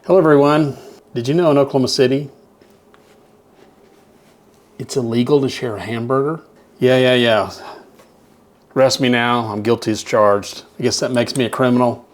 Hello everyone. Did you know in Oklahoma City, it's illegal to share a hamburger? Yeah. Arrest me now, I'm guilty as charged. I guess that makes me a criminal.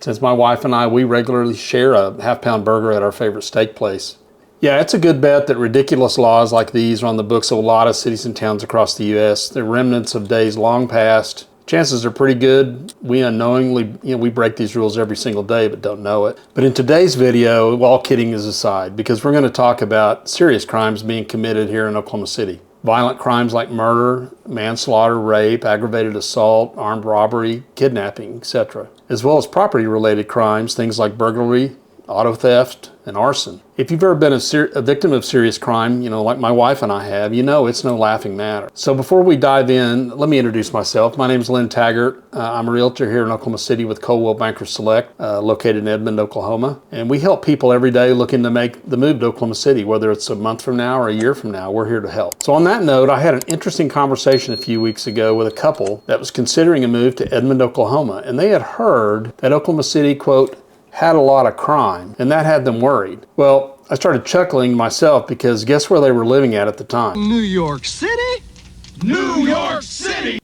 Since my wife and I, we regularly share a half-pound burger at our favorite steak place. Yeah, it's a good bet that ridiculous laws like these are on the books of a lot of cities and towns across the U.S. They're remnants of days long past. Chances are pretty good we unknowingly, we break these rules every single day but don't know it. But in today's video, all kidding is aside, because we're going to talk about serious crimes being committed here in Oklahoma City. Violent crimes like murder, manslaughter, rape, aggravated assault, armed robbery, kidnapping, etc. As well as property-related crimes, things like burglary, auto theft, and arson. If you've ever been a victim of serious crime, like my wife and I have, it's no laughing matter. So before we dive in, let me introduce myself. My name is Lynn Taggart. I'm a realtor here in Oklahoma City with Coldwell Banker Select, located in Edmond, Oklahoma. And we help people every day looking to make the move to Oklahoma City, whether it's a month from now or a year from now, we're here to help. So on that note, I had an interesting conversation a few weeks ago with a couple that was considering a move to Edmond, Oklahoma. And they had heard that Oklahoma City, quote, had a lot of crime, and that had them worried. Well, I started chuckling myself because guess where they were living at the time? New York City? New York City!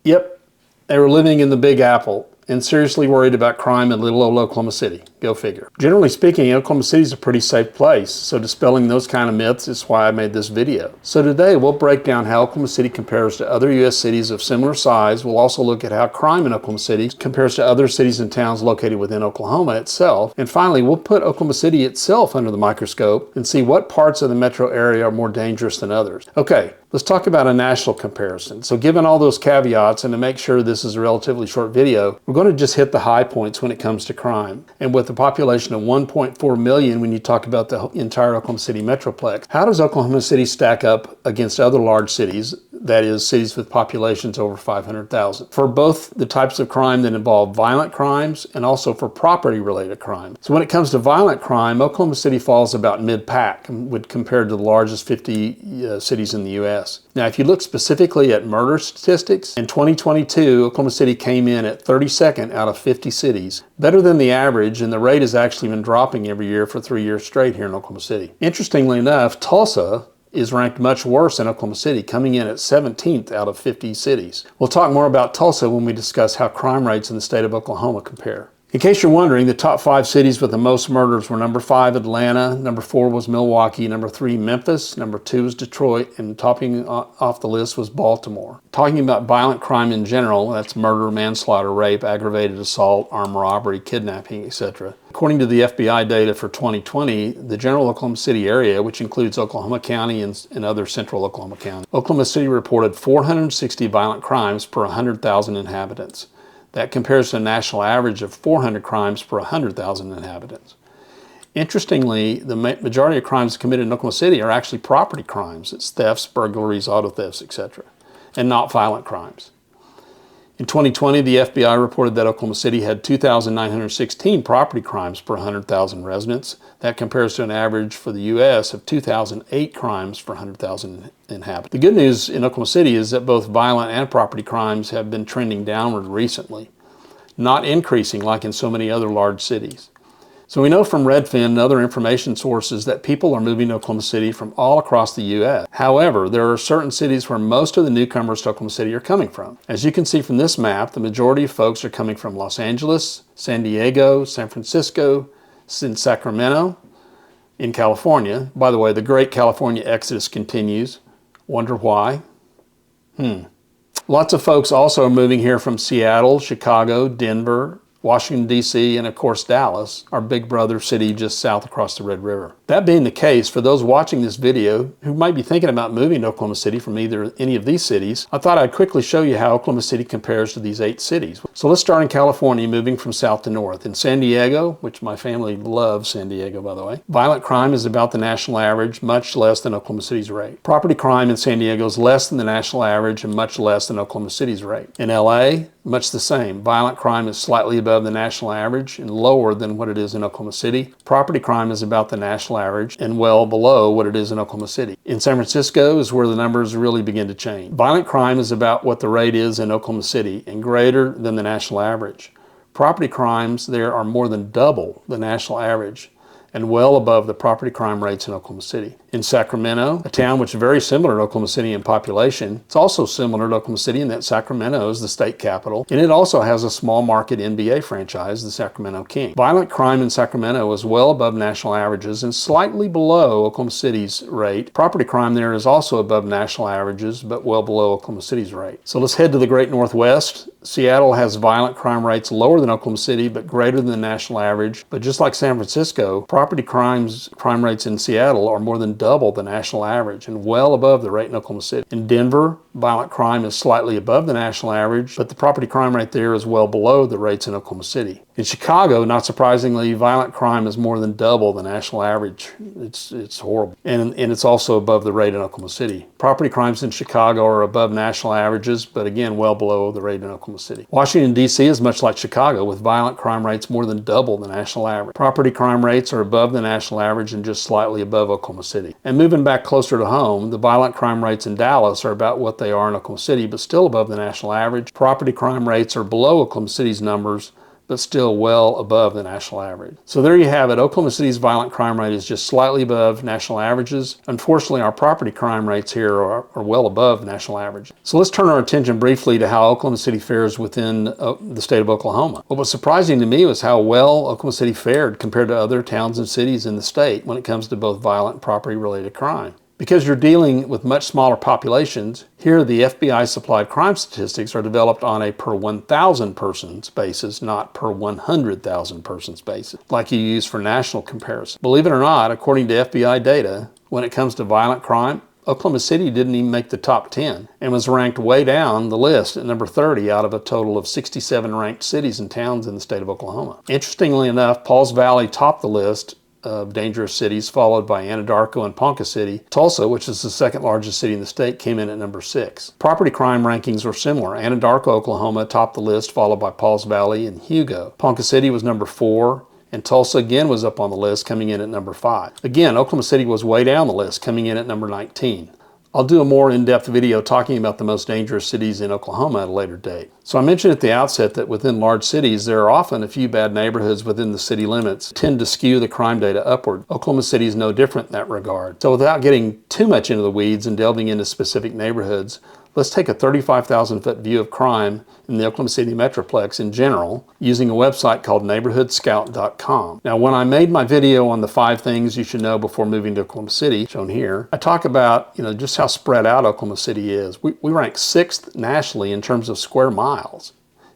Yep, they were living in the Big Apple and seriously worried about crime in little old Oklahoma City. Go figure. Generally speaking, Oklahoma City is a pretty safe place, so dispelling those kind of myths is why I made this video. So today we'll break down how Oklahoma City compares to other U.S. cities of similar size. We'll also look at how crime in Oklahoma City compares to other cities and towns located within Oklahoma itself. And finally, we'll put Oklahoma City itself under the microscope and see what parts of the metro area are more dangerous than others. Okay, let's talk about a national comparison. So given all those caveats, and to make sure this is a relatively short video, we're going to just hit the high points when it comes to crime. And with a population of 1.4 million, when you talk about the entire Oklahoma City Metroplex, how does Oklahoma City stack up against other large cities, that is, cities with populations over 500,000, for both the types of crime that involve violent crimes and also for property-related crime? So when it comes to violent crime, Oklahoma City falls about mid-pack compared to the largest 50 cities in the U.S. Now, if you look specifically at murder statistics, in 2022, Oklahoma City came in at 32nd out of 50 cities, better than the average, and the rate has actually been dropping every year for 3 years straight here in Oklahoma City. Interestingly enough, Tulsa is ranked much worse than Oklahoma City, coming in at 17th out of 50 cities. We'll talk more about Tulsa when we discuss how crime rates in the state of Oklahoma compare. In case you're wondering, the top 5 cities with the most murders were number 5, Atlanta, number 4 was Milwaukee, number 3, Memphis, number 2 was Detroit, and topping off the list was Baltimore. Talking about violent crime in general, that's murder, manslaughter, rape, aggravated assault, armed robbery, kidnapping, etc. According to the FBI data for 2020, the general Oklahoma City area, which includes Oklahoma County and other central Oklahoma counties, Oklahoma City reported 460 violent crimes per 100,000 inhabitants. That compares to a national average of 400 crimes per 100,000 inhabitants. Interestingly, the majority of crimes committed in Oklahoma City are actually property crimes. It's thefts, burglaries, auto thefts, etc., and not violent crimes. In 2020, the FBI reported that Oklahoma City had 2,916 property crimes per 100,000 residents. That compares to an average for the U.S. of 2,008 crimes per 100,000 inhabitants. The good news in Oklahoma City is that both violent and property crimes have been trending downward recently, not increasing like in so many other large cities. So we know from Redfin and other information sources that people are moving to Oklahoma City from all across the U.S. However, there are certain cities where most of the newcomers to Oklahoma City are coming from. As you can see from this map, the majority of folks are coming from Los Angeles, San Diego, San Francisco, Sacramento, in California. By the way, the great California exodus continues. Wonder why? Lots of folks also are moving here from Seattle, Chicago, Denver, Washington, D.C., and of course Dallas, our big brother city just south across the Red River. That being the case, for those watching this video who might be thinking about moving to Oklahoma City from any of these cities, I thought I'd quickly show you how Oklahoma City compares to these 8 cities. So let's start in California, moving from south to north. In San Diego, which my family loves San Diego, by the way, violent crime is about the national average, much less than Oklahoma City's rate. Property crime in San Diego is less than the national average and much less than Oklahoma City's rate. In L.A., much the same. Violent crime is slightly above the national average and lower than what it is in Oklahoma City. Property crime is about the national average and well below what it is in Oklahoma City. In San Francisco is where the numbers really begin to change. Violent crime is about what the rate is in Oklahoma City and greater than the national average. Property crimes there are more than double the national average. and well above the property crime rates in Oklahoma City. In Sacramento, a town which is very similar to Oklahoma City in population, it's also similar to Oklahoma City in that Sacramento is the state capital, and it also has a small market NBA franchise, the Sacramento Kings. Violent crime in Sacramento is well above national averages and slightly below Oklahoma City's rate. Property crime there is also above national averages, but well below Oklahoma City's rate. So let's head to the Great Northwest. Seattle has violent crime rates lower than Oklahoma City, but greater than the national average. But just like San Francisco, property crime rates in Seattle are more than double the national average and well above the rate in Oklahoma City. In Denver, violent crime is slightly above the national average, but the property crime rate there is well below the rates in Oklahoma City. In Chicago, not surprisingly, violent crime is more than double the national average. It's horrible. And it's also above the rate in Oklahoma City. Property crimes in Chicago are above national averages, but again, well below the rate in Oklahoma City. Washington, D.C. is much like Chicago, with violent crime rates more than double the national average. Property crime rates are above the national average and just slightly above Oklahoma City. And moving back closer to home, the violent crime rates in Dallas are about what they are in Oklahoma City, but still above the national average. Property crime rates are below Oklahoma City's numbers, but still well above the national average. So there you have it. Oklahoma City's violent crime rate is just slightly above national averages. Unfortunately, our property crime rates here are well above national average. So let's turn our attention briefly to how Oklahoma City fares within the state of Oklahoma. What was surprising to me was how well Oklahoma City fared compared to other towns and cities in the state when it comes to both violent and property-related crime. Because you're dealing with much smaller populations, here the FBI supplied crime statistics are developed on a per 1,000 persons basis, not per 100,000 persons basis, like you use for national comparison. Believe it or not, according to FBI data, when it comes to violent crime, Oklahoma City didn't even make the top 10 and was ranked way down the list at number 30 out of a total of 67 ranked cities and towns in the state of Oklahoma. Interestingly enough, Pauls Valley topped the list of dangerous cities, followed by Anadarko and Ponca City. Tulsa, which is the second largest city in the state, came in at number 6. Property crime rankings were similar. Anadarko, Oklahoma topped the list, followed by Pauls Valley and Hugo. Ponca City was number 4, and Tulsa again was up on the list, coming in at number 5. Again, Oklahoma City was way down the list, coming in at number 19. I'll do a more in-depth video talking about the most dangerous cities in Oklahoma at a later date. So I mentioned at the outset that within large cities, there are often a few bad neighborhoods within the city limits that tend to skew the crime data upward. Oklahoma City is no different in that regard. So without getting too much into the weeds and delving into specific neighborhoods, let's take a 35,000-foot view of crime in the Oklahoma City Metroplex in general using a website called neighborhoodscout.com. Now, when I made my video on the 5 things you should know before moving to Oklahoma City, shown here, I talk about just how spread out Oklahoma City is. We rank 6th nationally in terms of square miles,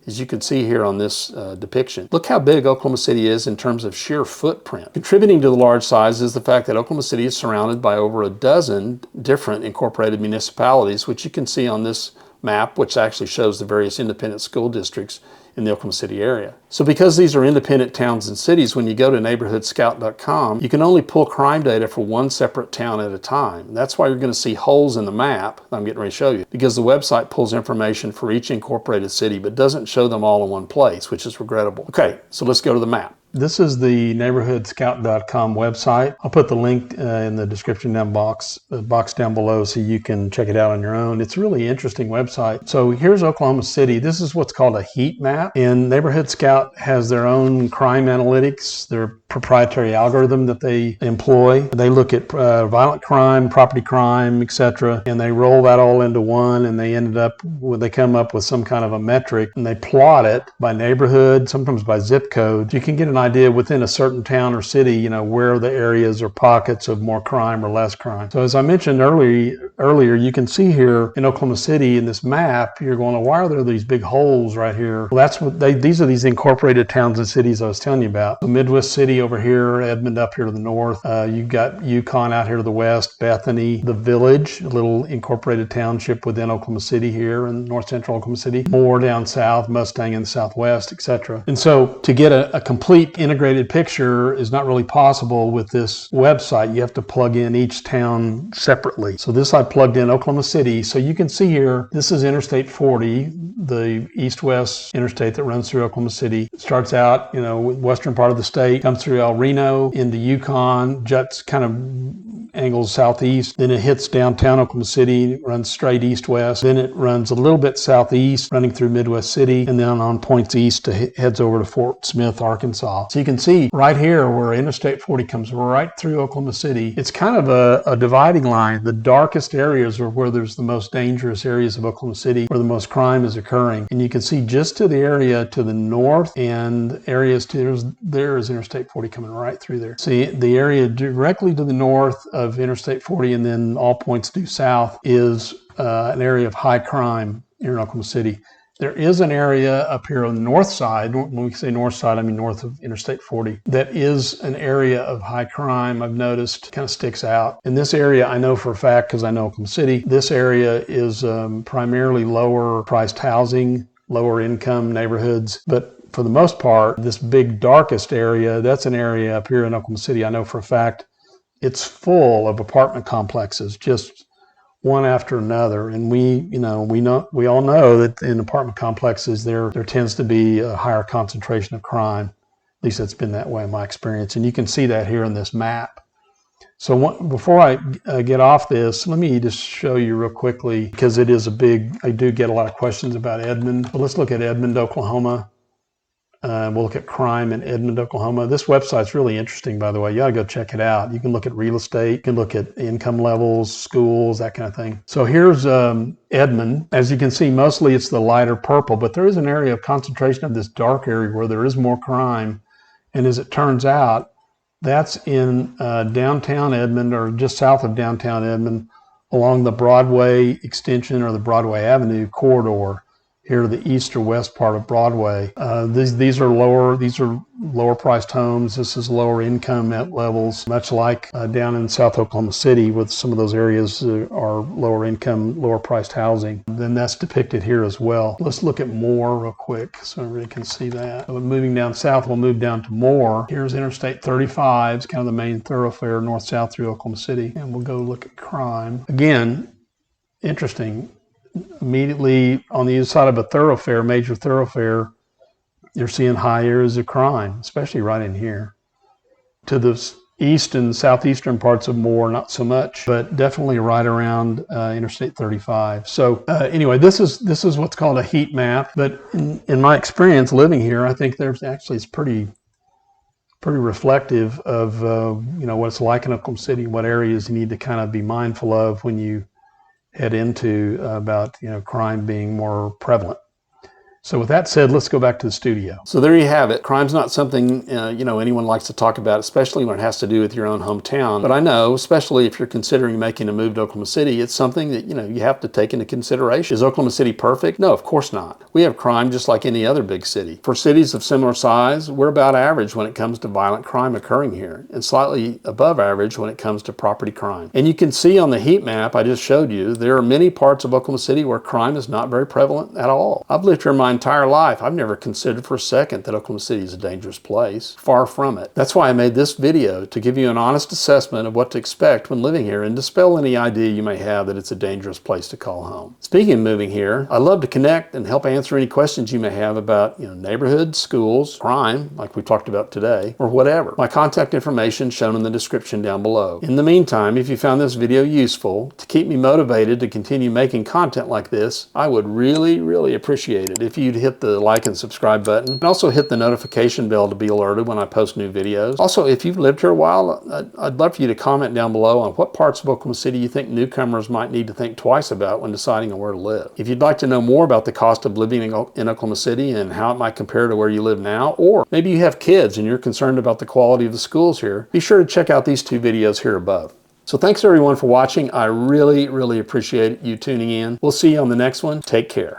as you can see here on this depiction. Look how big Oklahoma City is in terms of sheer footprint. Contributing to the large size is the fact that Oklahoma City is surrounded by over a dozen different incorporated municipalities, which you can see on this map, which actually shows the various independent school districts in the Oklahoma City area. So because these are independent towns and cities, when you go to neighborhoodscout.com, you can only pull crime data for one separate town at a time. That's why you're going to see holes in the map I'm getting ready to show you, because the website pulls information for each incorporated city, but doesn't show them all in one place, which is regrettable. Okay, so let's go to the map. This is the neighborhoodscout.com website. I'll put the link in the description box down below so you can check it out on your own. It's a really interesting website. So here's Oklahoma City. This is what's called a heat map. And Neighborhood Scout has their own crime analytics, their proprietary algorithm that they employ. They look at violent crime, property crime, etc., and they roll that all into one, and they come up with some kind of a metric, and they plot it by neighborhood, sometimes by zip code. You can get an idea within a certain town or city, where the areas or pockets of more crime or less crime. So as I mentioned earlier, you can see here in Oklahoma City in this map, you're going, why are there these big holes right here? Well, that's what these are these incorporated towns and cities I was telling you about. The Midwest City over here, Edmond up here to the north. You've got Yukon out here to the west, Bethany, the Village, a little incorporated township within Oklahoma City here in north central Oklahoma City. More down south, Mustang in the southwest, etc. And so to get a complete integrated picture is not really possible with this website. You have to plug in each town separately. So this I plugged in Oklahoma City. So you can see here, this is Interstate 40, the east-west interstate that runs through Oklahoma City. It starts out, western part of the state, comes through El Reno into Yukon, juts kind of angles southeast. Then it hits downtown Oklahoma City, runs straight east-west. Then it runs a little bit southeast, running through Midwest City, and then on points east heads over to Fort Smith, Arkansas. So you can see right here where Interstate 40 comes right through Oklahoma City. It's kind of a dividing line. The darkest areas are where there's the most dangerous areas of Oklahoma City, where the most crime is occurring. And you can see just to the area to the north and areas to, there is Interstate 40 coming right through there. See, the area directly to the north of Interstate 40 and then all points due south is an area of high crime here in Oklahoma City. There is an area up here on the north side, when we say north side, I mean north of Interstate 40, that is an area of high crime I've noticed kind of sticks out. In this area, I know for a fact, because I know Oklahoma City, this area is primarily lower priced housing, lower income neighborhoods, but for the most part, this big darkest area, that's an area up here in Oklahoma City, I know for a fact, it's full of apartment complexes, just one after another. And we all know that in apartment complexes, there tends to be a higher concentration of crime. At least it's been that way in my experience. And you can see that here in this map. So before I get off this, let me just show you real quickly, because it is I do get a lot of questions about Edmond. But let's look at Edmond, Oklahoma. We'll look at crime in Edmond, Oklahoma. This website's really interesting, by the way. You ought to go check it out. You can look at real estate, you can look at income levels, schools, that kind of thing. So here's Edmond. As you can see, mostly it's the lighter purple, but there is an area of concentration of this dark area where there is more crime. And as it turns out, that's in downtown Edmond, or just south of downtown Edmond, along the Broadway extension or the Broadway Avenue corridor. Here to the east or west part of Broadway. These are lower priced homes. This is lower income levels, much like down in South Oklahoma City, with some of those areas are lower income, lower priced housing. Then that's depicted here as well. Let's look at Moore real quick so everybody can see that. So moving down south, we'll move down to Moore. Here's Interstate 35. It's kind of the main thoroughfare north-south through Oklahoma City. And we'll go look at crime. Again, interesting. Immediately on the other side of a thoroughfare, major thoroughfare, you're seeing high areas of crime, especially right in here. To the east and southeastern parts of Moore, not so much, but definitely right around Interstate 35. So anyway, this is what's called a heat map. But in my experience living here, I think it's pretty reflective of what it's like in Oklahoma City, what areas you need to kind of be mindful of when you head into about crime being more prevalent. So with that said, let's go back to the studio. So there you have it. Crime's not something anyone likes to talk about, especially when it has to do with your own hometown. But I know, especially if you're considering making a move to Oklahoma City, it's something that you have to take into consideration. Is Oklahoma City perfect? No, of course not. We have crime just like any other big city. For cities of similar size, we're about average when it comes to violent crime occurring here, and slightly above average when it comes to property crime. And you can see on the heat map I just showed you, there are many parts of Oklahoma City where crime is not very prevalent at all. I've lived here my entire life. I've never considered for a second that Oklahoma City is a dangerous place. Far from it. That's why I made this video, to give you an honest assessment of what to expect when living here and dispel any idea you may have that it's a dangerous place to call home. Speaking of moving here, I love to connect and help answer any questions you may have about neighborhoods, schools, crime, like we talked about today, or whatever. My contact information shown in the description down below. In the meantime, if you found this video useful, to keep me motivated to continue making content like this, I would really, really appreciate it if you'd hit the like and subscribe button, and also hit the notification bell to be alerted when I post new videos. Also, if you've lived here a while, I'd love for you to comment down below on what parts of Oklahoma City you think newcomers might need to think twice about when deciding on where to live. If you'd like to know more about the cost of living in Oklahoma City and how it might compare to where you live now, or maybe you have kids and you're concerned about the quality of the schools here, be sure to check out these two videos here above. So thanks everyone for watching. I really, really appreciate you tuning in. We'll see you on the next one. Take care.